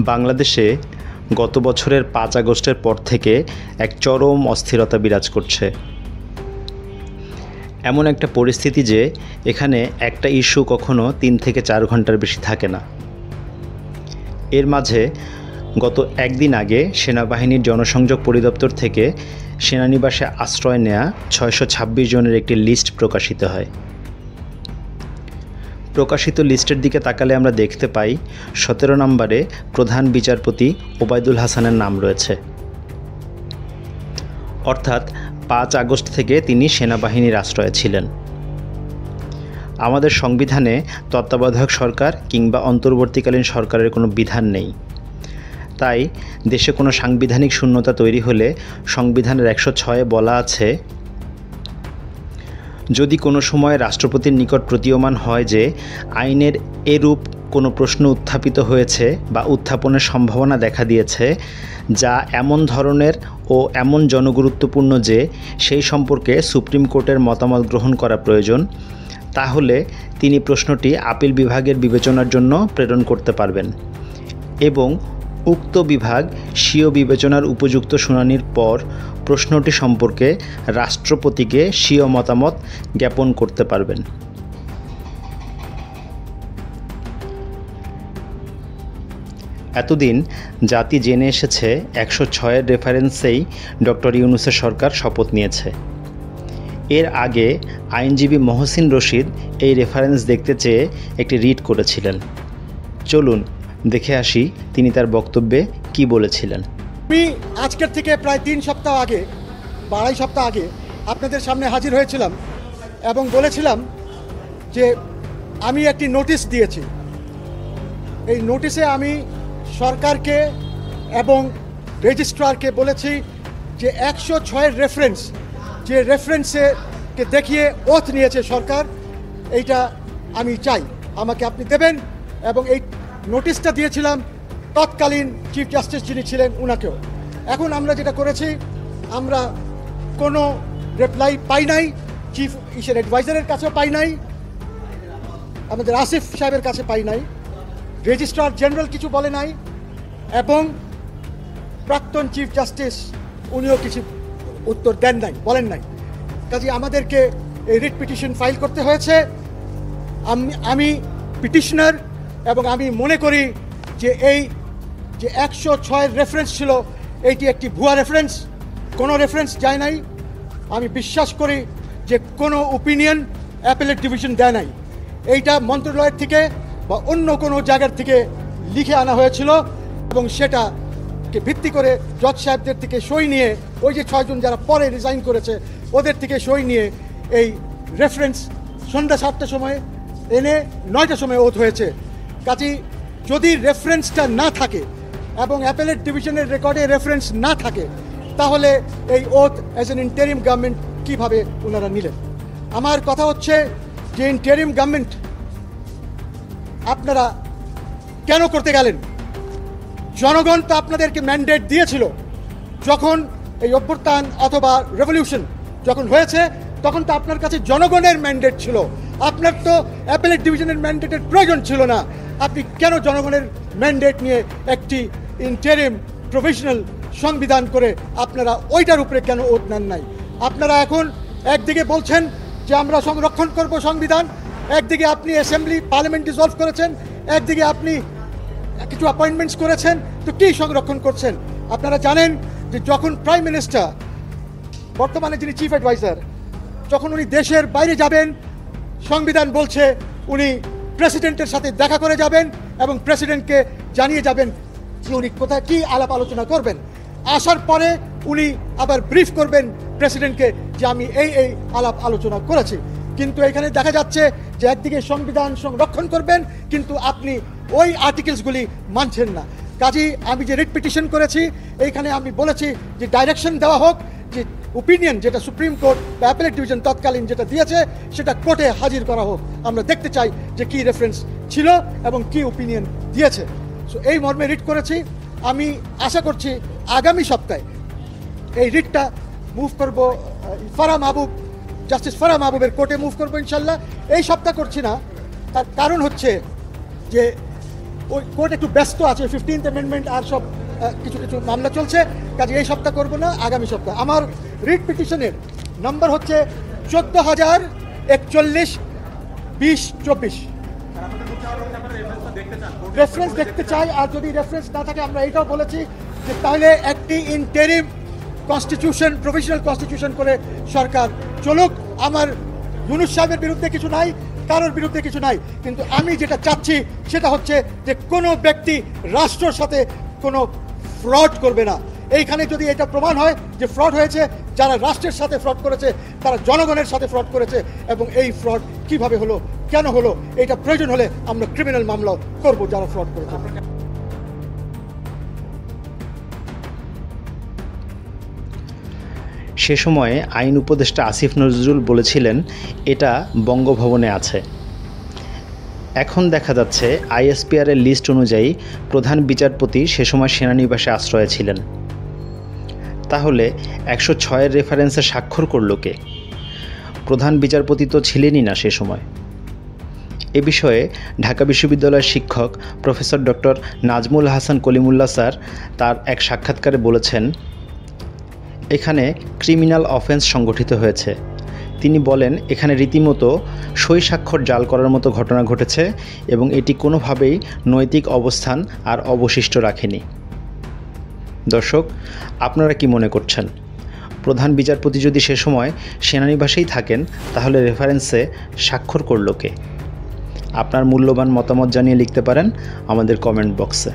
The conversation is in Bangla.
বাংলাদেশে গত বছরের ৫ আগস্টের পর থেকে এক চরম অস্থিরতা বিরাজ করছে। এমন একটা পরিস্থিতি যে এখানে একটা ইস্যু কখনো ৩ থেকে ৪ ঘন্টার বেশি থাকে না। এর মাঝে গত একদিন আগে সেনাবাহিনীর জনসংযোগ পরিদপ্তর থেকে সেনানিবাসে আশ্রয় নেয়া ৬২৬ জনের একটি লিস্ট প্রকাশিত হয়। প্রকাশিত লিস্টের দিকে তাকালে আমরা দেখতে পাই ১৭ নম্বরে প্রধান বিচারপতি ওবায়দুল হাসানের নাম রয়েছে। অর্থাৎ ৫ আগস্ট থেকে তিনি সেনাবাহিনীর আশ্রয়ে ছিলেন। আমাদের সংবিধানে তত্ত্বাবধায়ক সরকার কিংবা অন্তর্বর্তীকালীন সরকারের কোনো বিধান নেই। তাই দেশে কোনো সাংবিধানিক শূন্যতা তৈরি হলে সংবিধানের ১০৬-এ বলা আছে, যদি কোনো সময় রাষ্ট্রপতির নিকট প্রতীয়মান হয় যে আইনের এরূপ কোনো প্রশ্ন উত্থাপিত হয়েছে বা উত্থাপনের সম্ভাবনা দেখা দিয়েছে যা এমন ধরনের ও এমন জনগুরুত্বপূর্ণ যে সেই সম্পর্কে সুপ্রিম কোর্টের মতামত গ্রহণ করা প্রয়োজন, তাহলে তিনি প্রশ্নটি আপিল বিভাগের বিবেচনার জন্য প্রেরণ করতে পারবেন এবং উক্ত বিভাগ স্বীয় বিবেচনার উপযুক্ত শুনানির পর প্রশ্নটি সম্পর্কে রাষ্ট্রপতিকে স্বীয় মতামত জ্ঞাপন করতে পারবেন। এতদিন জাতি জেনে এসেছে ১০৬-এর রেফারেন্সেই ডক্টর ইউনূসের সরকার শপথ নিয়েছে। এর আগে আইনজীবী মহসিন রশিদ এই রেফারেন্স দেখতে চেয়ে একটি রিট করেছিলেন। চলুন দেখে আসি তিনি তার বক্তব্যে কি বলেছিলেন। আমি আজকের থেকে প্রায় ৩ সপ্তাহ আগে বা ২.৫ সপ্তাহ আগে আপনাদের সামনে হাজির হয়েছিলাম এবং বলেছিলাম যে আমি একটি নোটিশ দিয়েছি। এই নোটিশে আমি সরকারকে এবং রেজিস্ট্রারকে বলেছি যে ১০৬-এর রেফারেন্স, যে রেফারেন্সকে দেখিয়ে ওথ নিয়েছে সরকার, এইটা আমি চাই, আমাকে আপনি দেবেন। এবং এই নোটিশটা দিয়েছিলাম তৎকালীন চিফ জাস্টিস যিনি ছিলেন উনাকেও। এখন আমরা যেটা করেছি, আমরা কোনো রিপ্লাই পাই নাই, চিফ অ্যাডভাইজারের কাছেও পাই নাই, আমাদের আসিফ সাহেবের কাছে পাই নাই, রেজিস্ট্রার জেনারেল কিছু বলে নাই এবং প্রাক্তন চিফ জাস্টিস উনিও কিছু উত্তর দেন নাই, বলেন নাই। কাজে আমাদেরকে এই রিট পিটিশন ফাইল করতে হয়েছে। আমি পিটিশনার এবং আমি মনে করি যে এই যে ১০৬-এর রেফারেন্স ছিল এইটি একটি ভুয়া রেফারেন্স, কোনো রেফারেন্স যায় নাই। আমি বিশ্বাস করি যে কোনো ওপিনিয়ন অ্যাপেলেট ডিভিশন দেয় নাই, এইটা মন্ত্রণালয়ের থেকে বা অন্য কোনো জায়গার থেকে লিখে আনা হয়েছিল এবং সেটাকে ভিত্তি করে জজ সাহেবদের থেকে সই নিয়ে, ওই যে ৬ জন যারা পরে রিজাইন করেছে ওদের থেকে সই নিয়ে এই রেফারেন্স সন্ধ্যা ৭টার সময় এনে ৯টার সময় ওথ হয়েছে। কাজেই যদি রেফারেন্সটা না থাকে এবং অ্যাপেলেট ডিভিশনের রেকর্ডে রেফারেন্স না থাকে, তাহলে এই oath as an interim government কীভাবে ওনারা নিলেন? আমার কথা হচ্ছে যে ইন্টারিম গভর্নমেন্ট আপনারা কেন করতে গেলেন? জনগণ তো আপনাদেরকে ম্যান্ডেট দিয়েছিল। যখন এই অভ্যুত্থান অথবা রেভলিউশন যখন হয়েছে তখন তো আপনার কাছে জনগণের ম্যান্ডেট ছিল, আপনার তো অ্যাপেলেট ডিভিশনের ম্যান্ডেটের প্রয়োজন ছিল না। আপনি কেন জনগণের ম্যান্ডেট নিয়ে একটি ইন্টারিম প্রভিশনাল সংবিধান করে আপনারা ওইটার উপরে কেন ওত নেন নাই? আপনারা এখন একদিকে বলছেন যে আমরা সংরক্ষণ করব সংবিধান, একদিকে আপনি অ্যাসেম্বলি পার্লামেন্ট ডিসলভ করেছেন, একদিকে আপনি কিছু অ্যাপয়েন্টমেন্টস করেছেন। তো কী সংরক্ষণ করছেন? আপনারা জানেন যে যখন প্রাইম মিনিস্টার, বর্তমানে যিনি চিফ অ্যাডভাইজার, যখন উনি দেশের বাইরে যাবেন, সংবিধান বলছে উনি প্রেসিডেন্টের সাথে দেখা করে যাবেন এবং প্রেসিডেন্টকে জানিয়ে যাবেন যে উনি কোথায় কী আলাপ আলোচনা করবেন। আসার পরে উনি আবার ব্রিফ করবেন প্রেসিডেন্টকে যে আমি এই আলাপ আলোচনা করেছি। কিন্তু এখানে দেখা যাচ্ছে যে একদিকে সংবিধান সংরক্ষণ করবেন কিন্তু আপনি ওই আর্টিকেলসগুলি মানছেন না। কাজেই আমি যে রিট পিটিশন করেছি এইখানে আমি বলেছি যে ডাইরেকশন দেওয়া হোক যে ওপিনিয়ন যেটা সুপ্রিম কোর্ট বা অ্যাপেলেট ডিভিশন তৎকালীন যেটা দিয়েছে সেটা কোর্টে হাজির করা হোক। আমরা দেখতে চাই যে কী রেফারেন্স ছিল এবং কী ওপিনিয়ন দিয়েছে। সো এই মর্মে রিট করেছি। আমি আশা করছি আগামী সপ্তাহে এই রিটটা মুভ করব জাস্টিস ফারাহ মাহবুবের কোর্টে মুভ করবো ইনশাল্লাহ। এই সপ্তাহ করছি না, তার কারণ হচ্ছে যে ওই কোর্ট একটু ব্যস্ত আছে, 15th অ্যামেন্ডমেন্ট আর সব কিছু কিছু মামলা চলছে, কাজে এই সপ্তাহ করবো না, আগামী সপ্তাহ। আমার রিট পিটিশনের নাম্বার হচ্ছে 14,041/2024। রেফারেন্স দেখতে চাই, আর যদি রেফারেন্স না থাকে আমরা এটাও বলেছি যে তাহলে একটি ইন্টারিম কনস্টিটিউশন, প্রভিশনাল কনস্টিটিউশন করে সরকার চলুক। আমার ইউনূস সাহেবের বিরুদ্ধে কিছু নাই, কারোর বিরুদ্ধে কিছু নাই, কিন্তু আমি যেটা চাচ্ছি সেটা হচ্ছে যে কোনো ব্যক্তি রাষ্ট্রের সাথে কোনো ফ্রড করবে না। এইখানে যদি এটা প্রমাণ হয় যে ফ্রড হয়েছে, যারা রাষ্ট্রের সাথে ফ্রড করেছে তারা জনগণের সাথে ফ্রড করেছে, এবং এই ফ্রড কিভাবে হলো, কেন হলো, এটা প্রয়োজন হলে আমরা ক্রিমিনাল মামলা করব যারা ফ্রড করেছে। সে সময়ে আইন উপদেষ্টা আসিফ নজরুল বলেছিলেন এটা বঙ্গভবনে আছে। এখন দেখা যাচ্ছে আইএসপিআরের লিস্ট অনুযায়ী প্রধান বিচারপতি সে সময় সেনানিবাসে আশ্রয়ে ছিলেন। তাহলে 106-এর রেফারেন্সে স্বাক্ষর করল কে? প্রধান বিচারপতি তো ছিলেনই না সে সময়। এ বিষয়ে ঢাকা বিশ্ববিদ্যালয়ের শিক্ষক professor doctor Nazmul Hasan Kalimullah sir তার এক সাক্ষাৎকারে বলেছেন, এখানে ক্রিমিনাল অফেন্স সংগঠিত হয়েছে। তিনি বলেন এখানে রীতিমতো সই স্বাক্ষর জাল করার মতো ঘটনা ঘটেছে এবং এটি কোনোভাবেই নৈতিক অবস্থান আর অবশিষ্ট রাখেনি। দর্শক, আপনারা কি মনে করছেন? প্রধান বিচারপতি যদি সে সময় সেনানিবাসেই থাকেন তাহলে রেফারেন্সে স্বাক্ষর করল কে? আপনার মূল্যবান মতামত জানিয়ে লিখতে পারেন আমাদের কমেন্ট বক্সে।